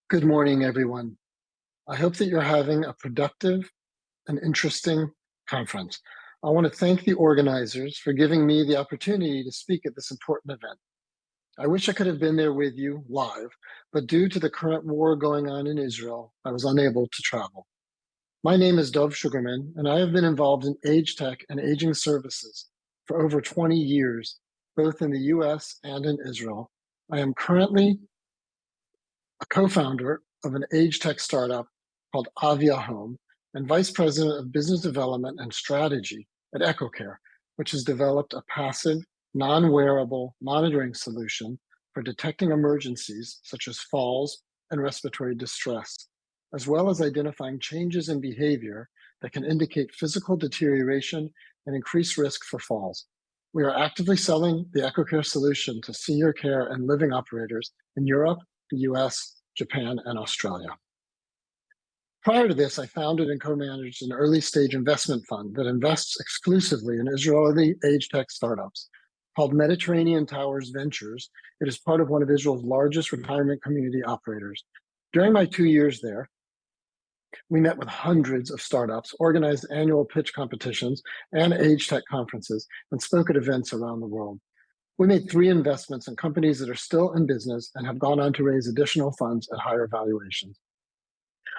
Good morning, everyone. I hope that you're having a productive and interesting conference. I want to thank the organizers for giving me the opportunity to speak at this important event. I wish I could have been there with you live, but due to the current war going on in Israel, I was unable to travel. My name is Dov Sugarman, and I have been involved in age tech and aging services for over 20 years, both in the US and in Israel. I am currently a co-founder of an age tech startup called Avia Home and vice president of business development and strategy at EcoCare, which has developed a passive, non-wearable monitoring solution for detecting emergencies such as falls and respiratory distress, as well as identifying changes in behavior that can indicate physical deterioration and increased risk for falls. We are actively selling the EcoCare solution to senior care and living operators in Europe, the US, Japan, and Australia. Prior to this, I founded and co-managed an early-stage investment fund that invests exclusively in Israeli age tech startups called Mediterranean Towers Ventures. It is part of one of Israel's largest retirement community operators. During my 2 years there, we met with hundreds of startups, organized annual pitch competitions and age tech conferences, and spoke at events around the world. We made 3 investments in companies that are still in business and have gone on to raise additional funds at higher valuations.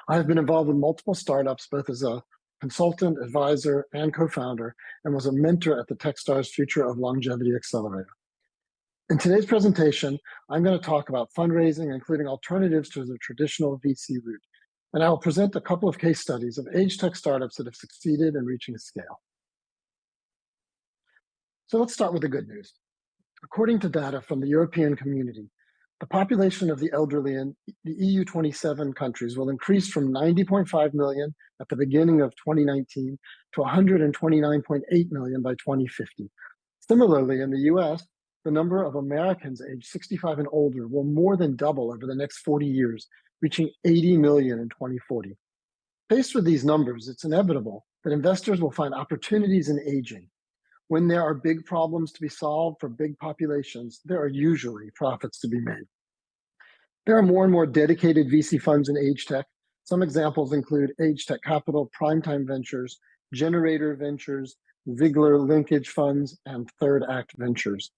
I have been involved with multiple startups, both as a consultant, advisor, and co-founder, and was a mentor at the Techstars Future of Longevity Accelerator. In today's presentation, I'm going to talk about fundraising, including alternatives to the traditional VC route. And I will present a couple of case studies of age tech startups that have succeeded in reaching scale. So let's start with the good news. According to data from the European community, the population of the elderly in the EU 27 countries will increase from 90.5 million at the beginning of 2019 to 129.8 million by 2050. Similarly, in the US, the number of Americans aged 65 and older will more than double over the next 40 years, reaching 80 million in 2040. Faced with these numbers, it's inevitable that investors will find opportunities in aging. When there are big problems to be solved for big populations, there are usually profits to be made. There are more and more dedicated VC funds in age tech. Some examples include Age Tech Capital, Primetime Ventures, Generator Ventures, Ziegler Linkage Funds, and Third Act Ventures.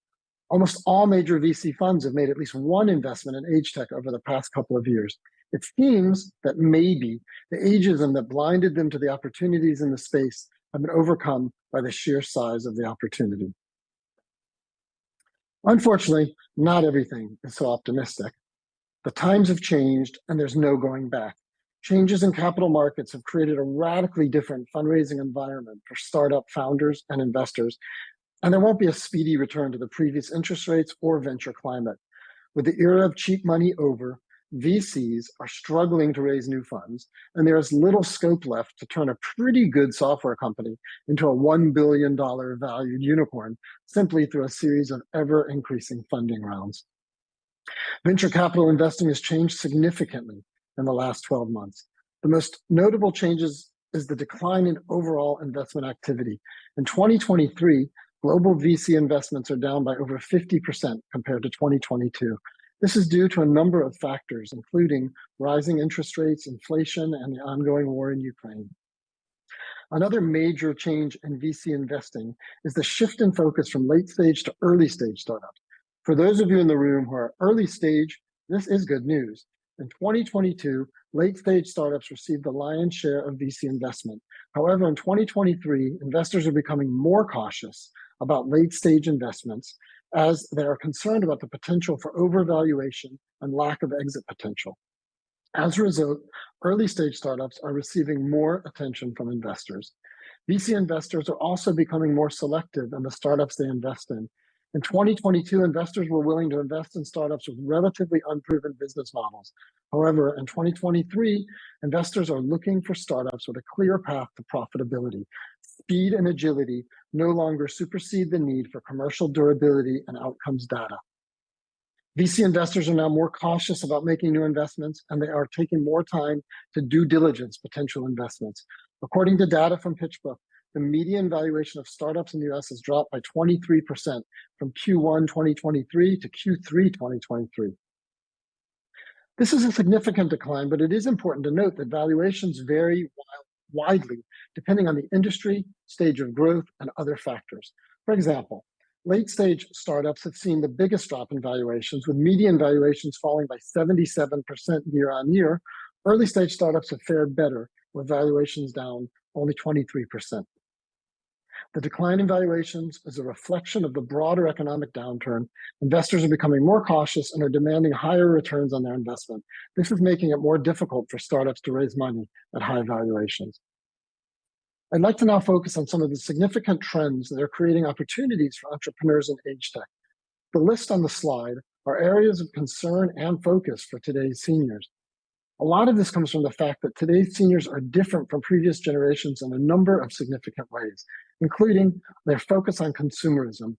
Almost all major VC funds have made at least one investment in age tech over the past couple of years. It seems that maybe the ageism that blinded them to the opportunities in the space have been overcome by the sheer size of the opportunity. Unfortunately, not everything is so optimistic. The times have changed and there's no going back. Changes in capital markets have created a radically different fundraising environment for startup founders and investors, and there won't be a speedy return to the previous interest rates or venture climate. With the era of cheap money over, VCs are struggling to raise new funds, and there is little scope left to turn a pretty good software company into a $1 billion valued unicorn simply through a series of ever-increasing funding rounds. Venture capital investing has changed significantly in the last 12 months. The most notable changes is the decline in overall investment activity. In 2023, global VC investments are down by over 50% compared to 2022. This is due to a number of factors, including rising interest rates, inflation, and the ongoing war in Ukraine. Another major change in VC investing is the shift in focus from late stage to early stage startups. For those of you in the room who are early stage, this is good news. In 2022, late stage startups received the lion's share of VC investment. However, in 2023, investors are becoming more cautious about late stage investments as they are concerned about the potential for overvaluation and lack of exit potential. As a result, early stage startups are receiving more attention from investors. VC investors are also becoming more selective in the startups they invest in. In 2022, investors were willing to invest in startups with relatively unproven business models. However, in 2023, investors are looking for startups with a clear path to profitability. Speed and agility no longer supersede the need for commercial durability and outcomes data. VC investors are now more cautious about making new investments, and they are taking more time to due diligence potential investments. According to data from PitchBook, the median valuation of startups in the US has dropped by 23% from Q1 2023 to Q3 2023. This is a significant decline, but it is important to note that valuations vary widely depending on the industry, stage of growth, and other factors. For example, late-stage startups have seen the biggest drop in valuations, with median valuations falling by 77% year on year. Early-stage startups have fared better, with valuations down only 23%. The decline in valuations is a reflection of the broader economic downturn. Investors are becoming more cautious and are demanding higher returns on their investment. This is making it more difficult for startups to raise money at high valuations. I'd like to now focus on some of the significant trends that are creating opportunities for entrepreneurs in age tech. The list on the slide are areas of concern and focus for today's seniors. A lot of this comes from the fact that today's seniors are different from previous generations in a number of significant ways, including their focus on consumerism.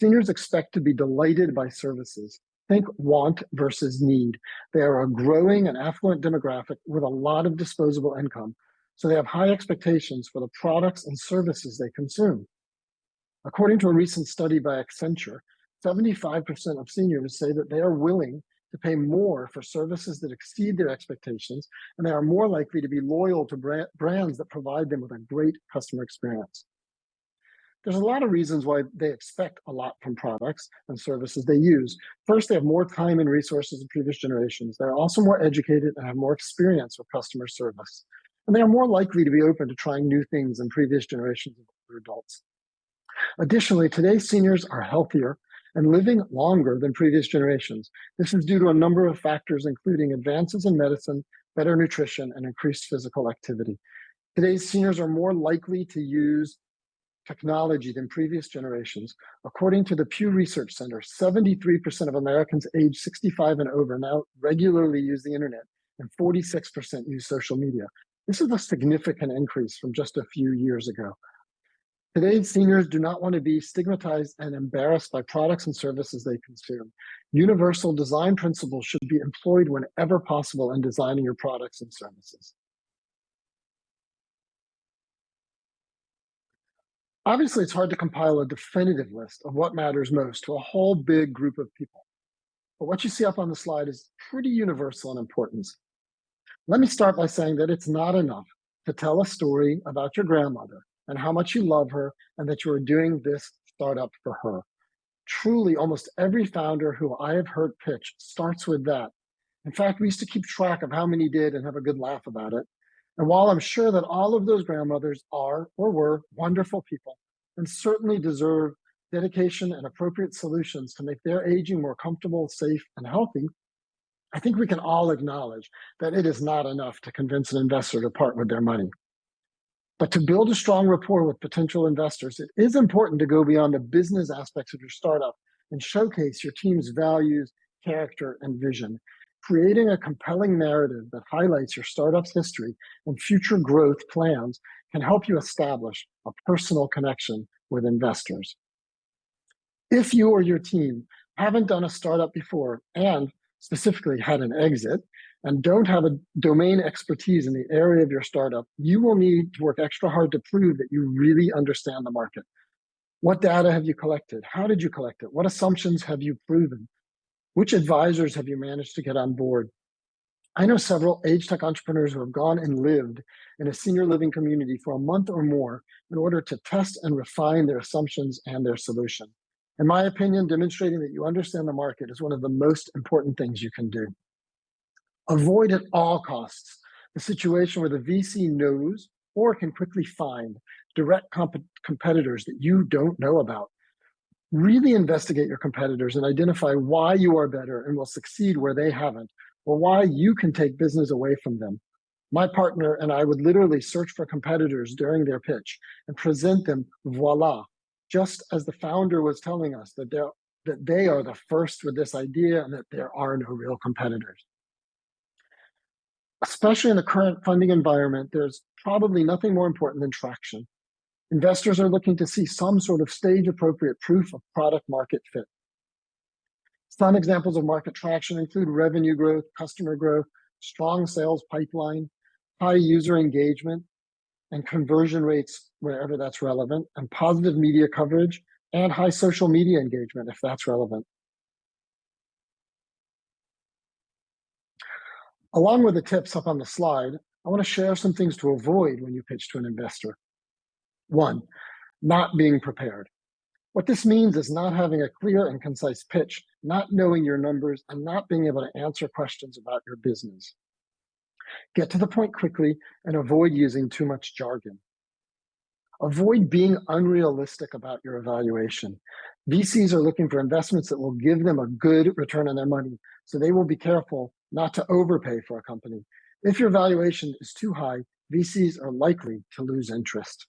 Seniors expect to be delighted by services. Think want versus need. They are a growing and affluent demographic with a lot of disposable income, so they have high expectations for the products and services they consume. According to a recent study by Accenture, 75% of seniors say that they are willing to pay more for services that exceed their expectations, and they are more likely to be loyal to brands that provide them with a great customer experience. There's a lot of reasons why they expect a lot from products and services they use. First, they have more time and resources than previous generations. They're also more educated and have more experience with customer service. And they are more likely to be open to trying new things than previous generations of older adults. Additionally, today's seniors are healthier and living longer than previous generations. This is due to a number of factors, including advances in medicine, better nutrition, and increased physical activity. Today's seniors are more likely to use technology than previous generations. According to the Pew Research Center, 73% of Americans aged 65 and over now regularly use the internet, and 46% use social media. This is a significant increase from just a few years ago. Today's seniors do not want to be stigmatized and embarrassed by products and services they consume. Universal design principles should be employed whenever possible in designing your products and services. Obviously, it's hard to compile a definitive list of what matters most to a whole big group of people. But what you see up on the slide is pretty universal in importance. Let me start by saying that it's not enough to tell a story about your grandmother and how much you love her and that you are doing this startup for her. Truly, almost every founder who I have heard pitch starts with that. In fact, we used to keep track of how many did and have a good laugh about it. And while I'm sure that all of those grandmothers are or were wonderful people and certainly deserve dedication and appropriate solutions to make their aging more comfortable, safe, and healthy, I think we can all acknowledge that it is not enough to convince an investor to part with their money. But to build a strong rapport with potential investors, it is important to go beyond the business aspects of your startup and showcase your team's values, character, and vision. Creating a compelling narrative that highlights your startup's history and future growth plans can help you establish a personal connection with investors. If you or your team haven't done a startup before and specifically had an exit, and don't have a domain expertise in the area of your startup, you will need to work extra hard to prove that you really understand the market. What data have you collected? How did you collect it? What assumptions have you proven? Which advisors have you managed to get on board? I know several age tech entrepreneurs who have gone and lived in a senior living community for a month or more in order to test and refine their assumptions and their solution. In my opinion, demonstrating that you understand the market is one of the most important things you can do. Avoid at all costs the situation where the VC knows or can quickly find direct competitors that you don't know about. Really investigate your competitors and identify why you are better and will succeed where they haven't, or why you can take business away from them. My partner and I would literally search for competitors during their pitch and present them, voila, just as the founder was telling us that they are the first with this idea and that there are no real competitors. Especially in the current funding environment, there's probably nothing more important than traction. Investors are looking to see some sort of stage-appropriate proof of product market fit. Some examples of market traction include revenue growth, customer growth, strong sales pipeline, high user engagement, and conversion rates wherever that's relevant, and positive media coverage, and high social media engagement if that's relevant. Along with the tips up on the slide, I want to share some things to avoid when you pitch to an investor. One, not being prepared. What this means is not having a clear and concise pitch, not knowing your numbers, and not being able to answer questions about your business. Get to the point quickly and avoid using too much jargon. Avoid being unrealistic about your evaluation. VCs are looking for investments that will give them a good return on their money, so they will be careful not to overpay for a company. If your valuation is too high, VCs are likely to lose interest.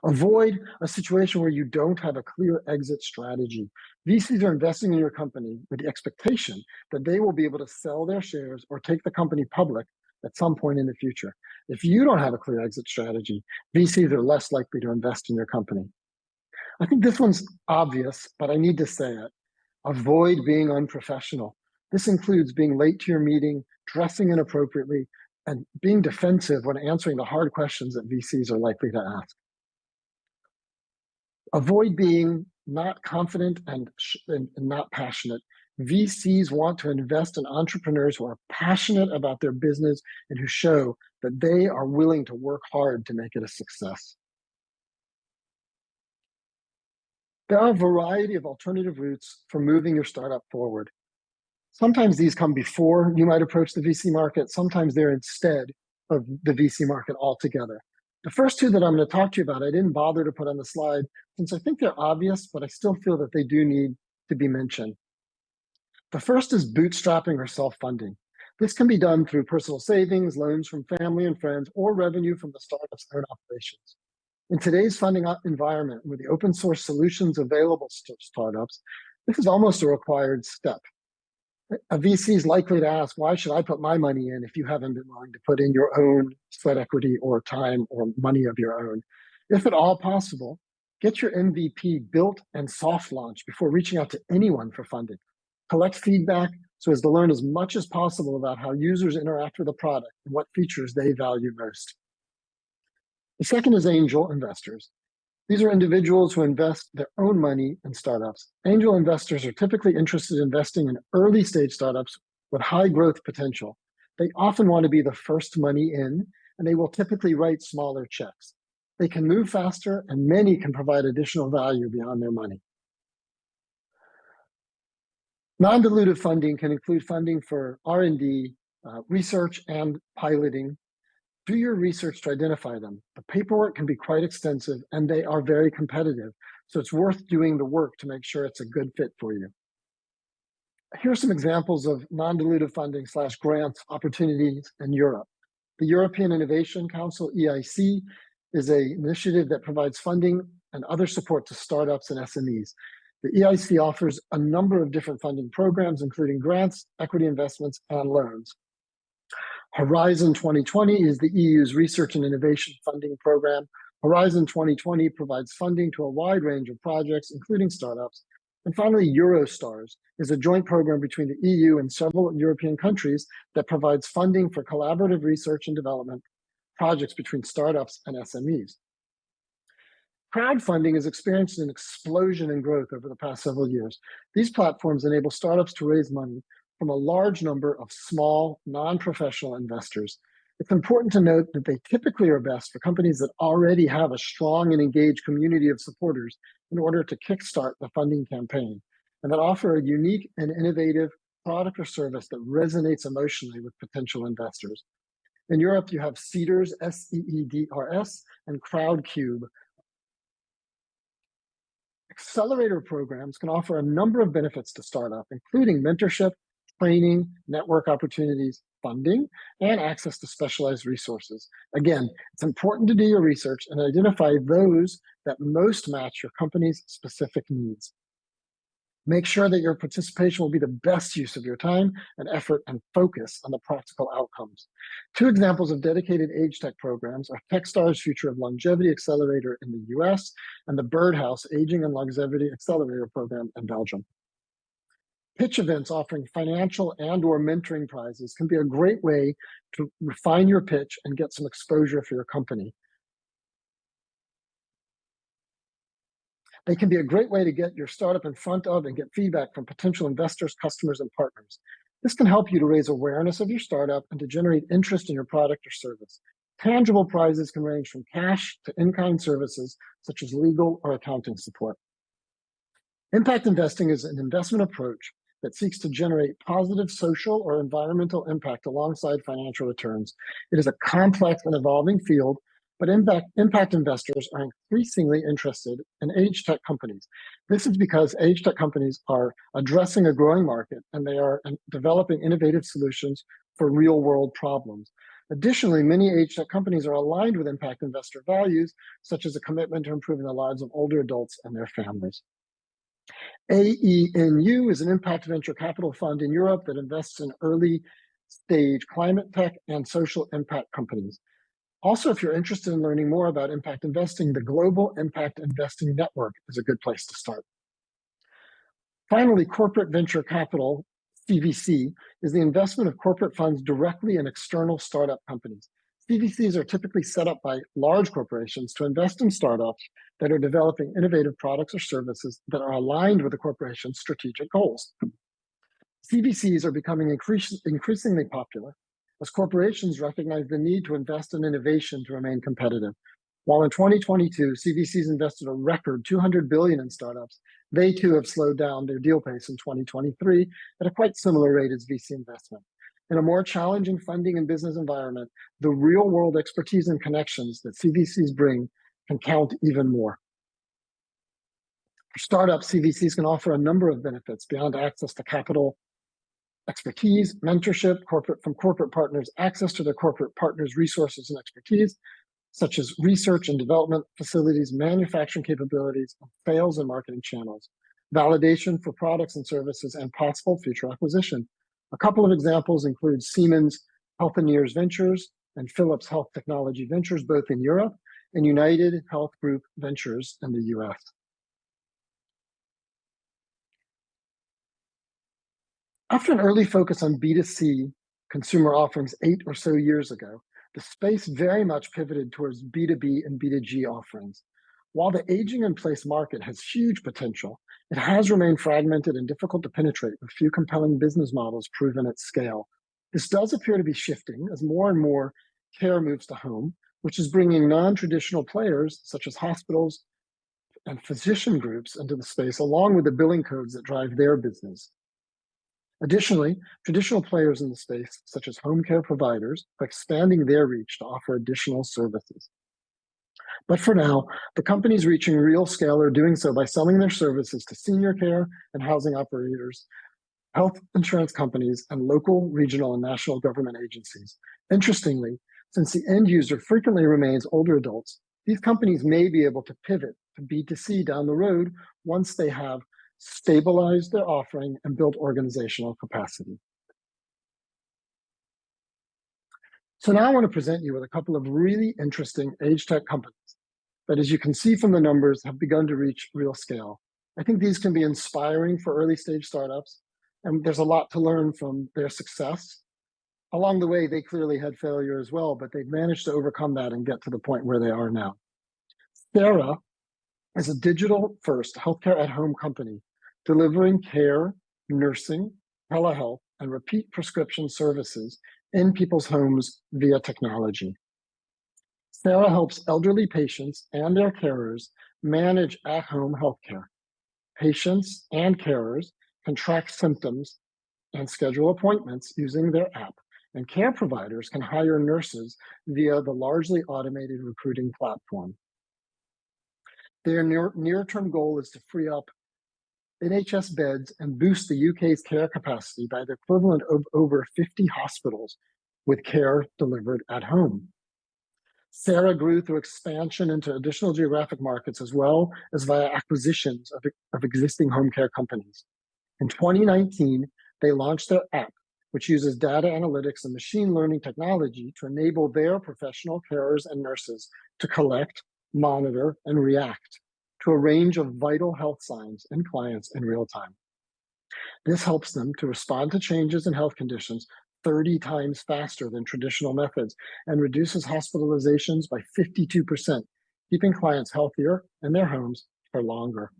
Avoid a situation where you don't have a clear exit strategy. VCs are investing in your company with the expectation that they will be able to sell their shares or take the company public at some point in the future. If you don't have a clear exit strategy, VCs are less likely to invest in your company. I think this one's obvious, but I need to say it. Avoid being unprofessional. This includes being late to your meeting, dressing inappropriately, and being defensive when answering the hard questions that VCs are likely to ask. Avoid being not confident and not passionate. VCs want to invest in entrepreneurs who are passionate about their business and who show that they are willing to work hard to make it a success. There are a variety of alternative routes for moving your startup forward. Sometimes these come before you might approach the VC market. Sometimes they're instead of the VC market altogether. The first two that I'm going to talk to you about, I didn't bother to put on the slide since I think they're obvious, but I still feel that they do need to be mentioned. The first is bootstrapping or self-funding. This can be done through personal savings, loans from family and friends, or revenue from the startup's own operations. In today's funding environment, with the open source solutions available to startups, this is almost a required step. A VC is likely to ask, why should I put my money in if you haven't been willing to put in your own sweat equity or time or money of your own? If at all possible, get your MVP built and soft launched before reaching out to anyone for funding. Collect feedback so as to learn as much as possible about how users interact with the product and what features they value most. The second is angel investors. These are individuals who invest their own money in startups. Angel investors are typically interested in investing in early stage startups with high growth potential. They often want to be the first money in, and they will typically write smaller checks. They can move faster, and many can provide additional value beyond their money. Non-dilutive funding can include funding for R&D, research, and piloting. Do your research to identify them. The paperwork can be quite extensive and they are very competitive. So it's worth doing the work to make sure it's a good fit for you. Here are some examples of non-dilutive funding / grants opportunities in Europe. The European Innovation Council, EIC, is an initiative that provides funding and other support to startups and SMEs. The EIC offers a number of different funding programs, including grants, equity investments, and loans. Horizon 2020 is the EU's research and innovation funding program. Horizon 2020 provides funding to a wide range of projects, including startups. And finally, Eurostars is a joint program between the EU and several European countries that provides funding for collaborative research and development projects between startups and SMEs. Crowdfunding has experienced an explosion in growth over the past several years. These platforms enable startups to raise money from a large number of small, non-professional investors. It's important to note that they typically are best for companies that already have a strong and engaged community of supporters in order to kickstart the funding campaign, and that offer a unique and innovative product or service that resonates emotionally with potential investors. In Europe, you have Seedrs, SEEDRS, and Crowdcube. Accelerator programs can offer a number of benefits to startup, including mentorship, training, network opportunities, funding, and access to specialized resources. Again, it's important to do your research and identify those that most match your company's specific needs. Make sure that your participation will be the best use of your time and effort and focus on the practical outcomes. Two examples of dedicated age tech programs are Techstars Future of Longevity Accelerator in the US and the Birdhouse Aging and Longevity Accelerator Program in Belgium. Pitch events offering financial and/or mentoring prizes can be a great way to refine your pitch and get some exposure for your company. They can be a great way to get your startup in front of and get feedback from potential investors, customers, and partners. This can help you to raise awareness of your startup and to generate interest in your product or service. Tangible prizes can range from cash to in-kind services, such as legal or accounting support. Impact investing is an investment approach that seeks to generate positive social or environmental impact alongside financial returns. It is a complex and evolving field, but impact investors are increasingly interested in age tech companies. This is because age tech companies are addressing a growing market and they are developing innovative solutions for real world problems. Additionally, many age tech companies are aligned with impact investor values, such as a commitment to improving the lives of older adults and their families. AENU is an impact venture capital fund in Europe that invests in early stage climate tech and social impact companies. Also, if you're interested in learning more about impact investing, the Global Impact Investing Network is a good place to start. Finally, corporate venture capital, CVC, is the investment of corporate funds directly in external startup companies. CVCs are typically set up by large corporations to invest in startups that are developing innovative products or services that are aligned with the corporation's strategic goals. CVCs are becoming increasingly popular as corporations recognize the need to invest in innovation to remain competitive. While in 2022, CVCs invested a record $200 billion in startups, they too have slowed down their deal pace in 2023 at a quite similar rate as VC investment. In a more challenging funding and business environment, the real-world expertise and connections that CVCs bring can count even more. For startups, CVCs can offer a number of benefits beyond access to capital, expertise, mentorship, from corporate partners, access to their corporate partners' resources and expertise, such as research and development facilities, manufacturing capabilities, sales and marketing channels, validation for products and services, and possible future acquisition. A couple of examples include Siemens Healthineers Ventures and Philips Health Technology Ventures, both in Europe, and United Health Group Ventures in the US. After an early focus on B2C consumer offerings 8 or so years ago, the space very much pivoted towards B2B and B2G offerings. While the aging in place market has huge potential, it has remained fragmented and difficult to penetrate with few compelling business models proven at scale. This does appear to be shifting as more and more care moves to home, which is bringing non-traditional players such as hospitals and physician groups into the space, along with the billing codes that drive their business. Additionally, traditional players in the space, such as home care providers, are expanding their reach to offer additional services. But for now, the companies reaching real scale are doing so by selling their services to senior care and housing operators, health insurance companies, and local, regional, and national government agencies. Interestingly, since the end user frequently remains older adults, these companies may be able to pivot to B2C down the road once they have stabilized their offering and built organizational capacity. So now I want to present you with a couple of really interesting age tech companies that, as you can see from the numbers, have begun to reach real scale. I think these can be inspiring for early stage startups, and there's a lot to learn from their success. Along the way, they clearly had failure as well, but they've managed to overcome that and get to the point where they are now. Sarah is a digital-first healthcare at-home company delivering care, nursing, telehealth, and repeat prescription services in people's homes via technology. Sarah helps elderly patients and their carers manage at-home healthcare. Patients and carers can track symptoms and schedule appointments using their app, and care providers can hire nurses via the largely automated recruiting platform. Their near-term goal is to free up NHS beds and boost the UK's care capacity by the equivalent of over 50 hospitals with care delivered at home. Sarah grew through expansion into additional geographic markets as well as via acquisitions of existing home care companies. In 2019, they launched their app, which uses data analytics and machine learning technology to enable their professional carers and nurses to collect, monitor, and react to a range of vital health signs in clients in real time. This helps them to respond to changes in health conditions 30 times faster than traditional methods and reduces hospitalizations by 52%, keeping clients healthier in their homes for longer.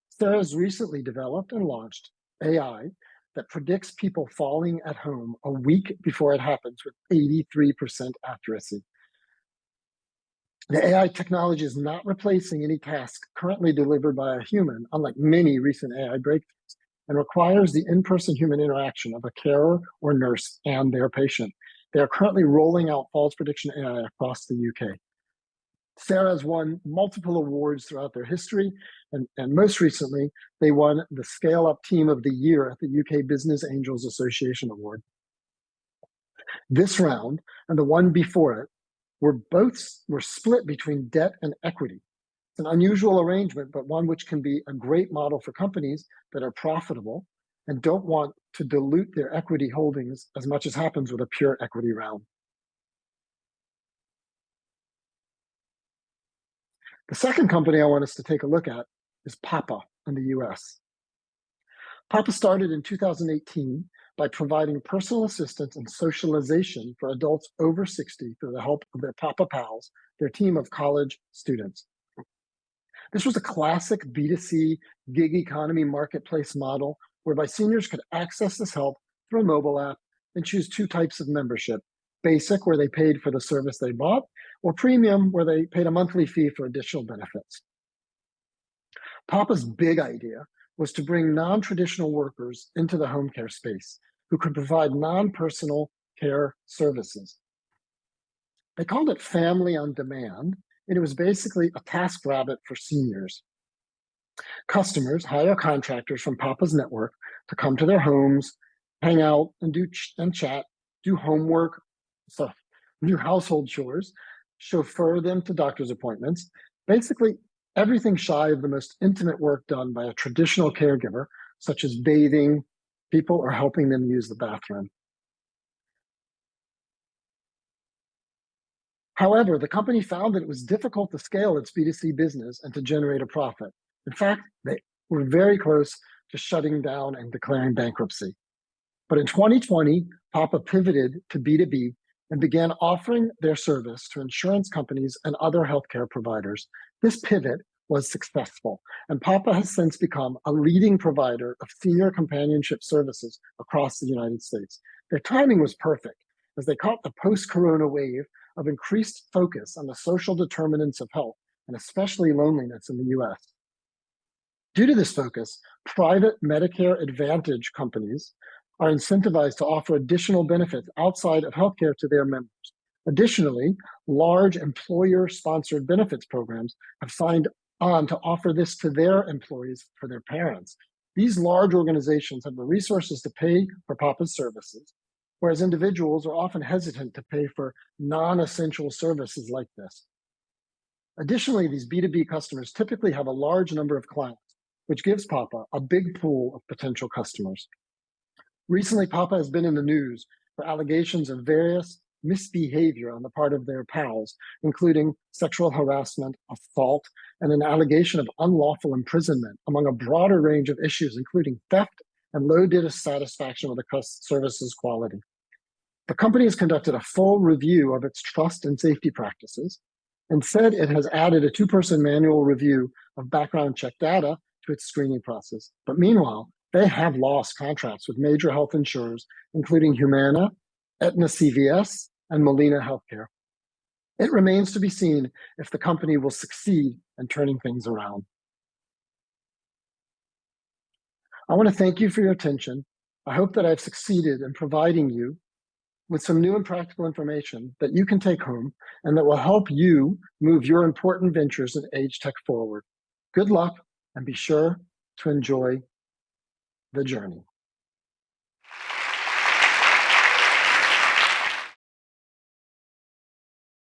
Sarah's recently developed and launched AI that predicts people falling at home a week before it happens with 83% accuracy. The AI technology is not replacing any task currently delivered by a human, unlike many recent AI breakthroughs, and requires the in-person human interaction of a carer or nurse and their patient. They are currently rolling out false prediction AI across the UK. Sarah has won multiple awards throughout their history, and most recently, they won the Scale Up Team of the Year at the UK Business Angels Association Award. This round, and the one before it, were split between debt and equity. It's an unusual arrangement, but one which can be a great model for companies that are profitable and don't want to dilute their equity holdings as much as happens with a pure equity round. The second company I want us to take a look at is Papa in the US. Papa started in 2018 by providing personal assistance and socialization for adults over 60 through the help of their Papa Pals, their team of college students. This was a classic B2C gig economy marketplace model whereby seniors could access this help through a mobile app and choose two types of membership: basic, where they paid for the service they bought, or premium, where they paid a monthly fee for additional benefits. Papa's big idea was to bring non-traditional workers into the home care space who could provide non-personal care services. They called it Family on Demand, and it was basically a TaskRabbit for seniors. Customers hire contractors from Papa's network to come to their homes, hang out and chat, do homework, do household chores, chauffeur them to doctor's appointments, basically everything shy of the most intimate work done by a traditional caregiver, such as bathing people or helping them use the bathroom. However, the company found that it was difficult to scale its B2C business and to generate a profit. In fact, they were very close to shutting down and declaring bankruptcy. But in 2020, Papa pivoted to B2B and began offering their service to insurance companies and other healthcare providers. This pivot was successful, and Papa has since become a leading provider of senior companionship services across the United States. Their timing was perfect, as they caught the post-corona wave of increased focus on the social determinants of health, and especially loneliness in the US. Due to this focus, private Medicare Advantage companies are incentivized to offer additional benefits outside of healthcare to their members. Additionally, large employer-sponsored benefits programs have signed on to offer this to their employees for their parents. These large organizations have the resources to pay for Papa's services, whereas individuals are often hesitant to pay for non-essential services like this. Additionally, these B2B customers typically have a large number of clients, which gives Papa a big pool of potential customers. Recently, Papa has been in the news for allegations of various misbehavior on the part of their pals, including sexual harassment, assault, and an allegation of unlawful imprisonment, among a broader range of issues, including theft and low dissatisfaction with the service's quality. The company has conducted a full review of its trust and safety practices and said it has added a 2-person manual review of background check data to its screening process. But meanwhile, they have lost contracts with major health insurers, including Humana, Aetna CVS, and Molina Healthcare. It remains to be seen if the company will succeed in turning things around. I want to thank you for your attention. I hope that I've succeeded in providing you with some new and practical information that you can take home and that will help you move your important ventures in age tech forward. Good luck, and be sure to enjoy the journey.